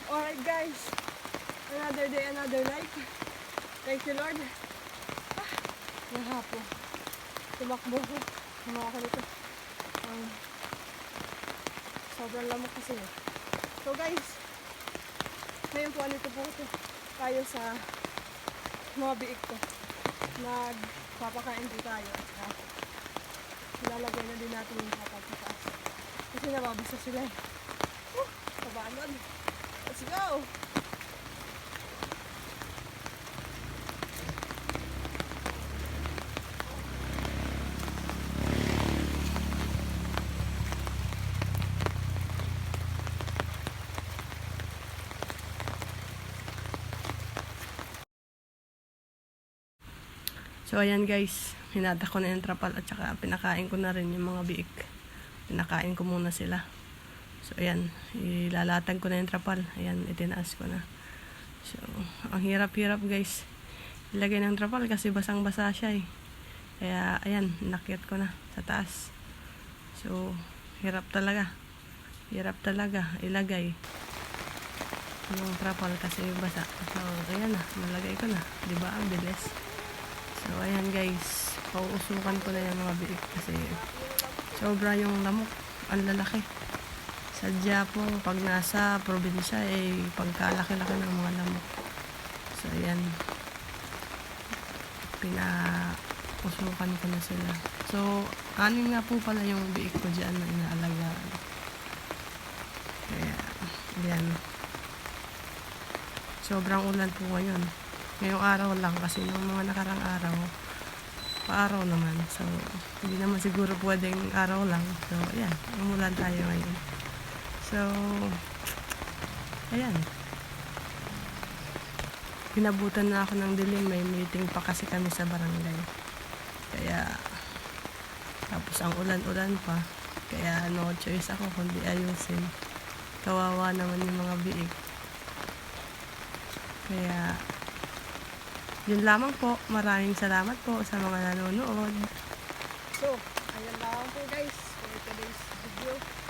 Alright guys, another day, another night. Thank you Lord. Nahapo. Tumakbo ko. Tumakbo ko nito. Sobrang lamok kasi. So guys, ngayon po andito po ito tayo sa mga biik ko. Magpapakain po tayo. Ilalagay na din natin yung kapag sa taas. Kasi nababasa sila eh. Kabanod. Let's go! So ayan guys, hinata ko na yung trapal at saka pinakain ko na rin yung mga biik. Pinakain ko muna sila. So ayan, ilalatag ko na yung trapal. Ayan, itinaas ko na. So, ang hirap-hirap guys. Ilagay ng trapal kasi basang-basa siya eh. Kaya ayan, nakyat ko na sa taas. So, hirap talaga. Hirap talaga ilagay yung trapal kasi basa. So, ayan na, nalagay ko na. Diba? Ang bilis. So, ayan guys, pauusukan ko na yung mga biik kasi sobra yung lamok, ang lalaki. Sadya po, pag nasa probinsya, pagkalaki-laki ng mga lamok. So, ayan, pinausukan ko na sila. So, anin nga po pala yung biik ko dyan na inaalagaan. Kaya, ayan. Sobrang ulan po ngayon. Ngayong araw lang kasi nung mga nakarang araw, pa-araw naman. So, hindi naman siguro pwedeng araw lang. So, ayan. Umulan tayo ngayon. So, ayan. Pinabutan na ako ng dilim. May meeting pa kasi kami sa barangay. Kaya, tapos ang ulan-ulan pa. Kaya, no choice ako kundi ayusin. Kawawa naman yung mga biik. Kaya, yun lamang po. Maraming salamat po sa mga nanonood. So, ayan lang po guys for today's video.